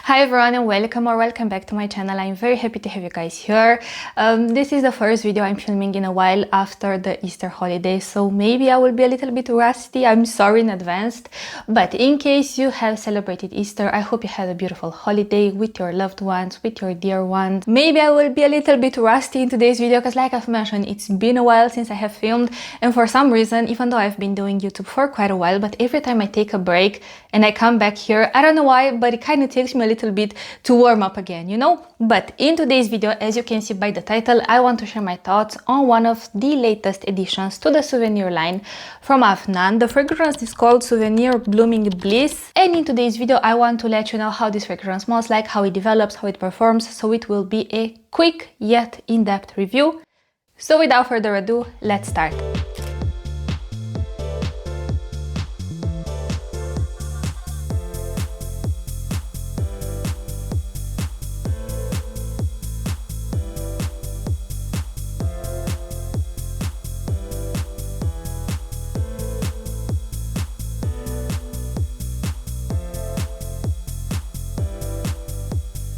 Hi everyone and welcome back to my channel. I'm very happy to have you guys here. This is the first video I'm filming in a while after the Easter holiday, so maybe I will be a little bit rusty. I'm sorry in advance, but in case you have celebrated Easter, I hope you had a beautiful holiday with your loved ones, with your dear ones. Maybe I will be a little bit rusty in today's video because, like I've mentioned, it's been a while since I have filmed, and for some reason, even though I've been doing YouTube for quite a while, but every time I take a break and I come back here, I don't know why, but it kind of takes me a little bit to warm up again, you know? But in today's video, as you can see by the title, I want to share my thoughts on one of the latest additions to the Souvenir line from Afnan. The fragrance is called Souvenir Blooming Bliss, and in today's video I want to let you know how this fragrance smells like, how it develops, how it performs, so it will be a quick yet in-depth review. So without further ado, let's start.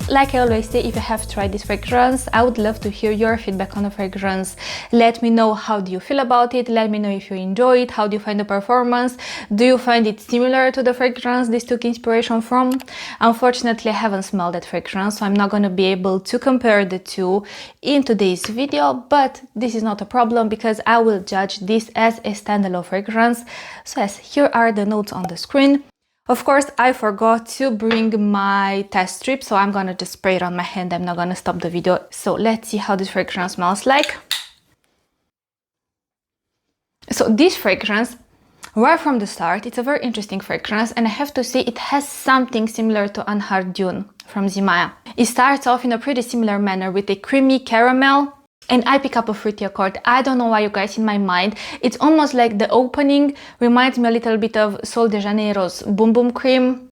Like I always say, if you have tried this fragrance, I would love to hear your feedback on the fragrance. Let me know how do you feel about it, let me know if you enjoy it, how do you find the performance, do you find it similar to the fragrance this took inspiration from? Unfortunately, I haven't smelled that fragrance, so I'm not going to be able to compare the two in today's video, but this is not a problem because I will judge this as a standalone fragrance. So yes, here are the notes on the screen. Of course, I forgot to bring my test strip, so I'm gonna just spray it on my hand. I'm not gonna stop the video. So let's see how this fragrance smells like. So this fragrance, right from the start, it's a very interesting fragrance, and I have to say it has something similar to arabian from Zimaia. It starts off in a pretty similar manner with a creamy caramel, and I pick up a fruity accord. I don't know why, you guys, in my mind it's almost like the opening reminds me a little bit of Sol de Janeiro's Boom Boom Cream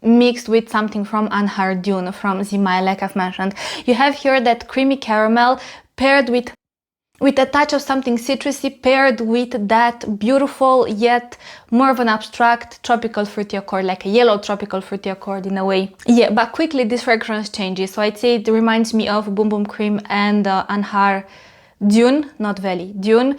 mixed with something from arabian from Zimaia, like I've mentioned. You have here that creamy caramel paired with a touch of something citrusy, paired with that beautiful yet more of an abstract tropical fruity accord, like a yellow tropical fruity accord in a way. Yeah, but quickly this fragrance changes, so I'd say it reminds me of Boom Boom Cream and Anhar Dune, not Valley, Dune,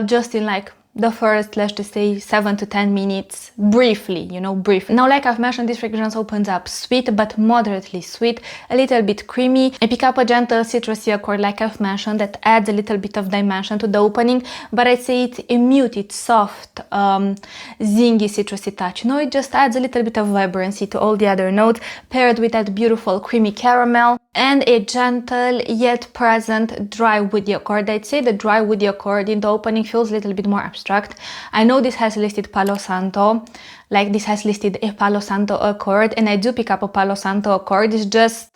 just in like the first, let's just say 7 to 10 minutes, briefly, you know, brief. Now, like I've mentioned, this fragrance opens up sweet, but moderately sweet, a little bit creamy. I pick up a gentle citrusy accord, like I've mentioned, that adds a little bit of dimension to the opening, but I'd say it's a muted, soft, zingy, citrusy touch. You know, it just adds a little bit of vibrancy to all the other notes, paired with that beautiful creamy caramel and a gentle yet present dry woody accord. I'd say the dry woody accord in the opening feels a little bit more abstract. I know this has listed Palo Santo, like this has listed a Palo Santo accord, and I do pick up a Palo Santo accord. It's just,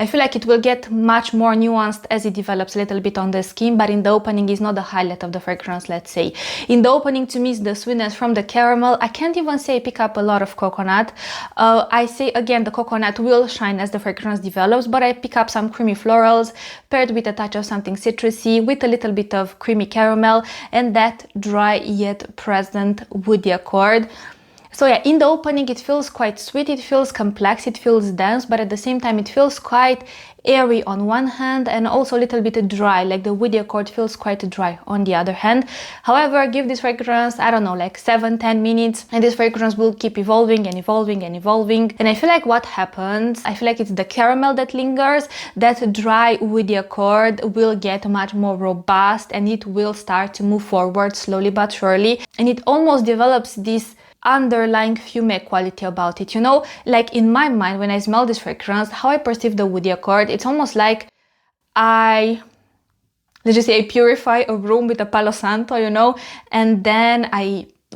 I feel like it will get much more nuanced as it develops a little bit on the skin, but in the opening is not the highlight of the fragrance, let's say. In the opening, to me, is the sweetness from the caramel. I can't even say I pick up a lot of coconut. I say, again, the coconut will shine as the fragrance develops, but I pick up some creamy florals paired with a touch of something citrusy, with a little bit of creamy caramel, and that dry yet present woody accord. So yeah, in the opening it feels quite sweet, it feels complex, it feels dense, but at the same time it feels quite airy on one hand and also a little bit dry, like the woody accord feels quite dry on the other hand. However, give this fragrance, I don't know, like 7-10 minutes, and this fragrance will keep evolving and evolving and evolving. And I feel like what happens, I feel like it's the caramel that lingers, that dry woody accord will get much more robust and it will start to move forward slowly but surely, and it almost develops this underlying fume quality about it, you know, like in my mind when I smell this fragrance, how I perceive the woody accord, it's almost like let's just say I purify a room with a Palo Santo, you know, and then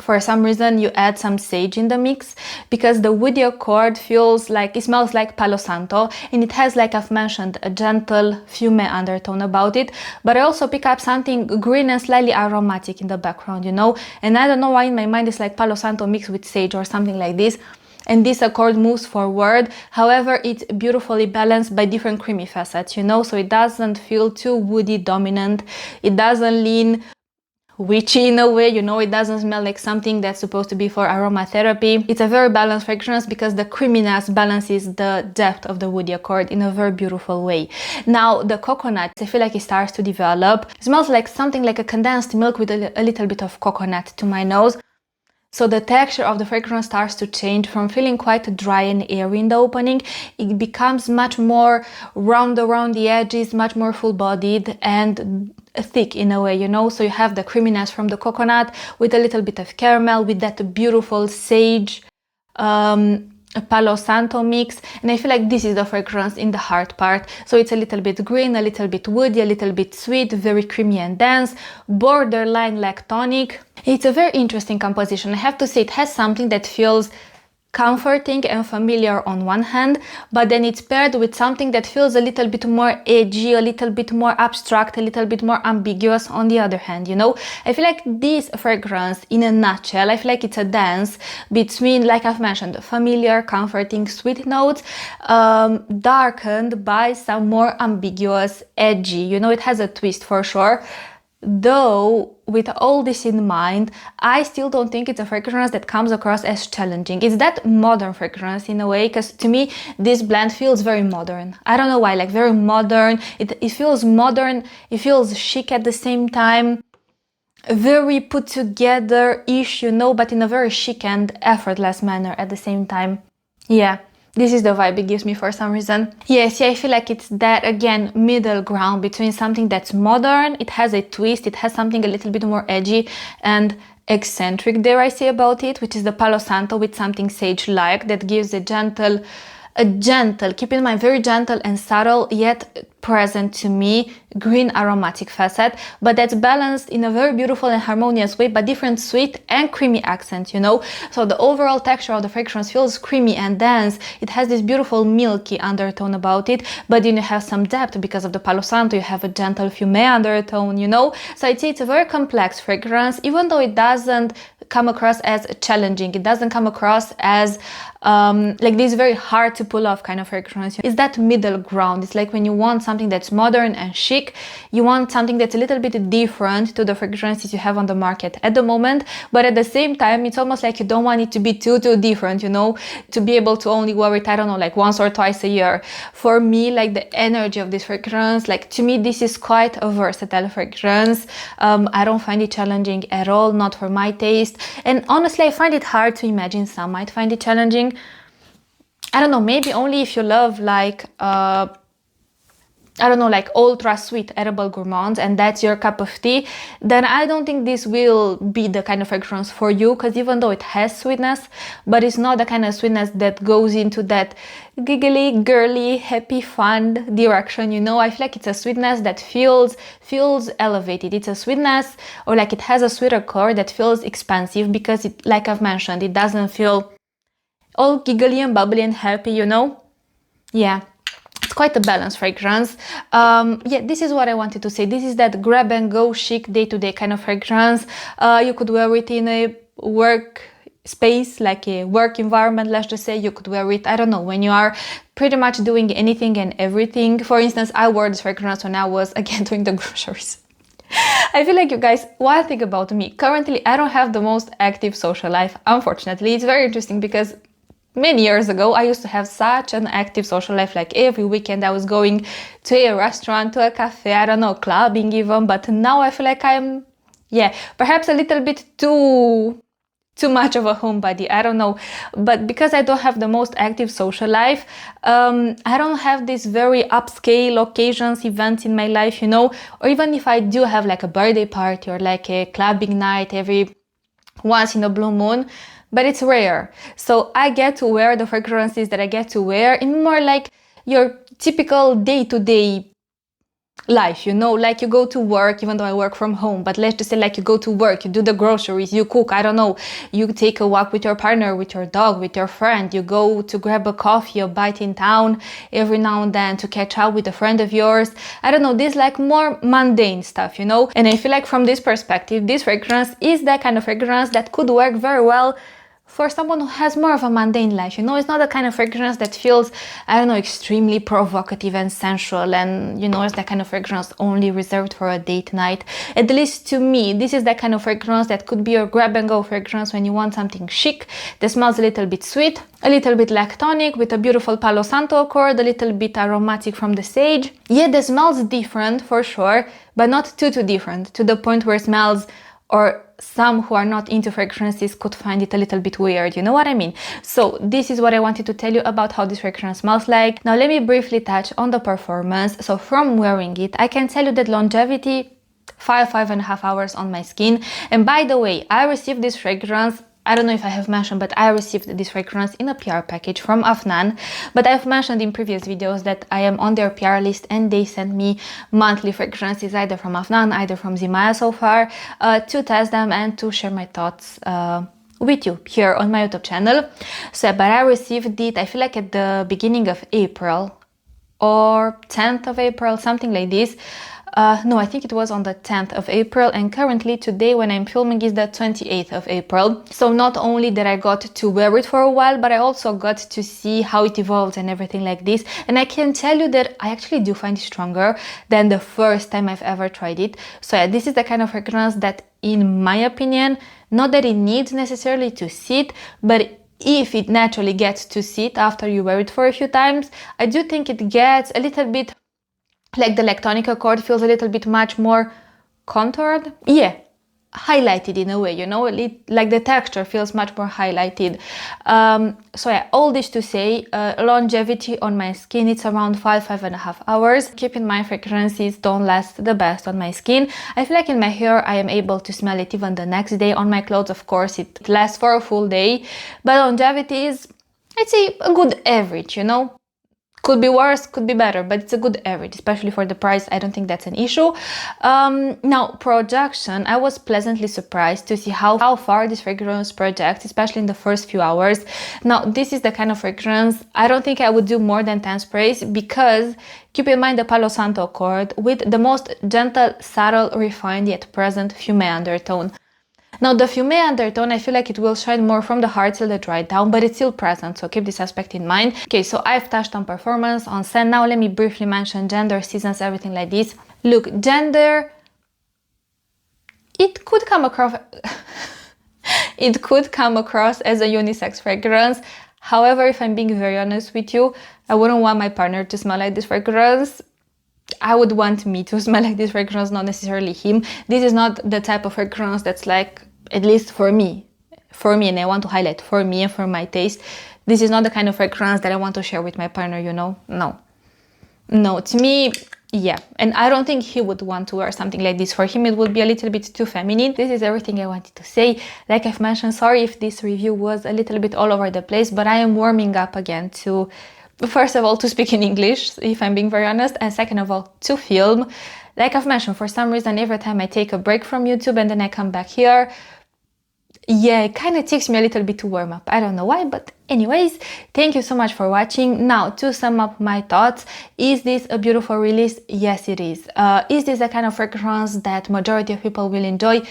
for some reason you add some sage in the mix, because the woody accord feels like, it smells like Palo Santo, and it has, like I've mentioned, a gentle fume undertone about it, but I also pick up something green and slightly aromatic in the background, you know, and I don't know why in my mind it's like Palo Santo mixed with sage or something like this, and this accord moves forward. However, it's beautifully balanced by different creamy facets, you know, so it doesn't feel too woody dominant, it doesn't lean witchy in a way, you know, it doesn't smell like something that's supposed to be for aromatherapy. It's a very balanced fragrance because the creaminess balances the depth of the woody accord in a very beautiful way. Now the coconut, I feel like it starts to develop. It smells like something like a condensed milk with a little bit of coconut to my nose. So the texture of the fragrance starts to change from feeling quite dry and airy in the opening. It becomes much more round around the edges, much more full-bodied and thick in a way, you know. So you have the creaminess from the coconut with a little bit of caramel, with that beautiful sage, Palo Santo mix, and I feel like this is the fragrance in the heart part. So it's a little bit green, a little bit woody, a little bit sweet, very creamy and dense, borderline lactonic. It's a very interesting composition. I have to say it has something that feels comforting and familiar on one hand, but then it's paired with something that feels a little bit more edgy, a little bit more abstract, a little bit more ambiguous on the other hand, you know. I feel like this fragrance, in a nutshell, I feel like it's a dance between, like I've mentioned, familiar, comforting, sweet notes, darkened by some more ambiguous, edgy, you know, it has a twist for sure. Though, with all this in mind, I still don't think it's a fragrance that comes across as challenging. It's that modern fragrance in a way, because to me, this blend feels very modern. I don't know why, like very modern. It feels modern, it feels chic at the same time. Very put together-ish, you know, but in a very chic and effortless manner at the same time. Yeah. This is the vibe it gives me for some reason. Yes, yeah, I feel like it's that, again, middle ground between something that's modern, it has a twist, it has something a little bit more edgy and eccentric, dare I say, about it, which is the Palo Santo with something sage-like that gives a gentle, keep in mind, very gentle and subtle, yet present to me, green aromatic facet, but that's balanced in a very beautiful and harmonious way, but different sweet and creamy accents, you know. So the overall texture of the fragrance feels creamy and dense. It has this beautiful milky undertone about it, but then you have some depth because of the Palo Santo. You have a gentle fumé undertone, you know. So I'd say it's a very complex fragrance, even though it doesn't come across as challenging. It doesn't come across as like this very hard to pull off kind of fragrance. It's that middle ground. It's like when you want something that's modern and chic, you want something that's a little bit different to the fragrances you have on the market at the moment, but at the same time, it's almost like you don't want it to be too different, you know, to be able to only wear it, I don't know, like once or twice a year. For me, like the energy of this fragrance, like to me, this is quite a versatile fragrance. I don't find it challenging at all, not for my taste. And honestly, I find it hard to imagine some might find it challenging. I don't know, maybe only if you love like, I don't know, like ultra sweet edible gourmands and that's your cup of tea, then I don't think this will be the kind of fragrance for you, because even though it has sweetness, but it's not the kind of sweetness that goes into that giggly, girly, happy, fun direction, you know. I feel like it's a sweetness that feels elevated. It's a sweetness, or like it has a sweeter core that feels expansive, because it, like I've mentioned, it doesn't feel all giggly and bubbly and happy, you know. Yeah, it's quite a balanced fragrance. Yeah, this is what I wanted to say. This is that grab and go chic day-to-day kind of fragrance. You could wear it in a work space, like a work environment, let's just say. You could wear it, I don't know, when you are pretty much doing anything and everything. For instance, I wore this fragrance when I was, again, doing the groceries. I feel like, you guys, one thing about me, currently I don't have the most active social life, unfortunately. It's very interesting because many years ago, I used to have such an active social life. Like every weekend I was going to a restaurant, to a cafe, I don't know, clubbing even. But now I feel like I'm, yeah, perhaps a little bit too much of a homebody, I don't know. But because I don't have the most active social life, I don't have these very upscale occasions, events in my life, you know. Or even if I do have like a birthday party or like a clubbing night every once in a blue moon, but it's rare. So I get to wear the fragrances that I get to wear in more like your typical day-to-day life, you know, like you go to work, even though I work from home, but let's just say like you go to work, you do the groceries, you cook, I don't know, you take a walk with your partner, with your dog, with your friend, you go to grab a coffee, a bite in town every now and then to catch up with a friend of yours. I don't know, this like more mundane stuff, you know. And I feel like from this perspective, this fragrance is that kind of fragrance that could work very well for someone who has more of a mundane life, you know, it's not the kind of fragrance that feels, I don't know, extremely provocative and sensual, and you know, it's that kind of fragrance only reserved for a date night. At least to me, this is that kind of fragrance that could be your grab and go fragrance when you want something chic, that smells a little bit sweet, a little bit lactonic, with a beautiful Palo Santo accord, a little bit aromatic from the sage. Yeah, the smells different for sure, but not too different, to the point where it smells, or some who are not into fragrances could find it a little bit weird, you know what I mean? So this is what I wanted to tell you about how this fragrance smells like. Now let me briefly touch on the performance. So from wearing it, I can tell you that longevity, 5.5 hours on my skin. And by the way, I received this fragrance, I don't know if I have mentioned, but I received this fragrance in a PR package from Afnan. But I've mentioned in previous videos that I am on their PR list and they send me monthly fragrances either from Afnan, either from Zimaia so far, to test them and to share my thoughts with you here on my YouTube channel. So, but I received it, I feel like at the beginning of April or 10th of April, something like this. No, I think it was on the 10th of April, and currently today when I'm filming is the 28th of April. So not only that I got to wear it for a while, but I also got to see how it evolves and everything like this. And I can tell you that I actually do find it stronger than the first time I've ever tried it. So yeah, this is the kind of fragrance that, in my opinion, not that it needs necessarily to sit, but if it naturally gets to sit after you wear it for a few times, I do think it gets a little bit, like the lactonic accord feels a little bit much more contoured. Yeah, highlighted in a way, you know, like the texture feels much more highlighted. So yeah, all this to say, longevity on my skin, it's around 5.5 hours. Keep in mind, fragrances don't last the best on my skin. I feel like in my hair, I am able to smell it even the next day. On my clothes, of course, it lasts for a full day. But longevity is, I'd say, a good average, you know. Could be worse, could be better, but it's a good average, especially for the price. I don't think that's an issue. Now, projection, I was pleasantly surprised to see how far this fragrance projects, especially in the first few hours. Now, this is the kind of fragrance I don't think I would do more than 10 sprays, because keep in mind the Palo Santo accord with the most gentle, subtle, refined yet present fume undertone. Now the fume undertone, I feel like it will shine more from the heart till the dry down, but it's still present, so keep this aspect in mind. Okay, so I've touched on performance, on scent. Now let me briefly mention gender, seasons, everything like this. Look, gender, it could come across it could come across as a unisex fragrance. However, if I'm being very honest with you, I wouldn't want my partner to smell like this fragrance. I would want me to smell like this fragrance, not necessarily him. This is not the type of fragrance that's like, at least for me, and I want to highlight for me and for my taste, this is not the kind of fragrance that I want to share with my partner, you know? No, to me, yeah. And I don't think he would want to wear something like this. For him, it would be a little bit too feminine. This is everything I wanted to say. Like I've mentioned, sorry if this review was a little bit all over the place, but I am warming up again to, first of all, to speak in English, if I'm being very honest, and second of all, to film. Like I've mentioned, for some reason, every time I take a break from YouTube and then I come back here, yeah, it kind of takes me a little bit to warm up. I don't know why, but anyways, thank you so much for watching. Now, to sum up my thoughts, is this a beautiful release? Yes, it is. Is this the kind of fragrance that majority of people will enjoy?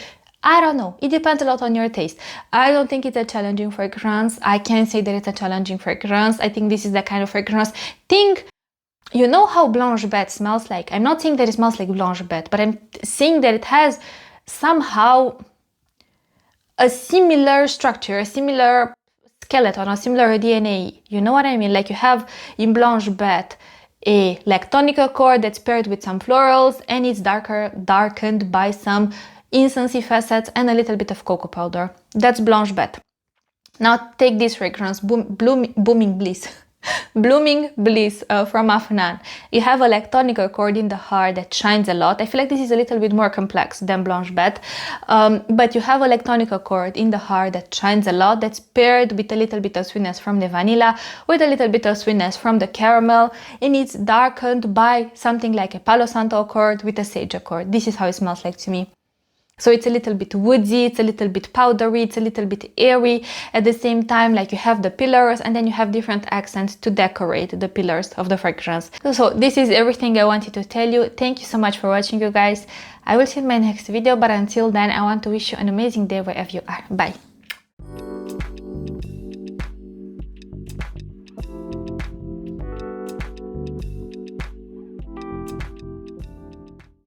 I don't know. It depends a lot on your taste. I don't think it's a challenging fragrance. I can't say that it's a challenging fragrance. I think this is the kind of fragrance. You know how Blanche Bête smells like? I'm not saying that it smells like Blanche Bête, but I'm saying that it has somehow a similar structure, a similar skeleton, a similar DNA. You know what I mean? Like you have in Blanche Bête a lactonic accord that's paired with some florals, and it's darkened by some incensey facets and a little bit of cocoa powder. That's Blanche Bête. Now take this fragrance, Blooming Bliss. Blooming Bliss from Afnan. You have a lactonic accord in the heart that shines a lot. I feel like this is a little bit more complex than Blanche Bête, but you have a lactonic accord in the heart that shines a lot, that's paired with a little bit of sweetness from the vanilla, with a little bit of sweetness from the caramel, and it's darkened by something like a Palo Santo accord with a sage accord. This is how it smells like to me. So it's a little bit woodsy, it's a little bit powdery, it's a little bit airy. At the same time, like you have the pillars and then you have different accents to decorate the pillars of the fragrance. So this is everything I wanted to tell you. Thank you so much for watching, you guys. I will see you in my next video, but until then, I want to wish you an amazing day wherever you are. Bye.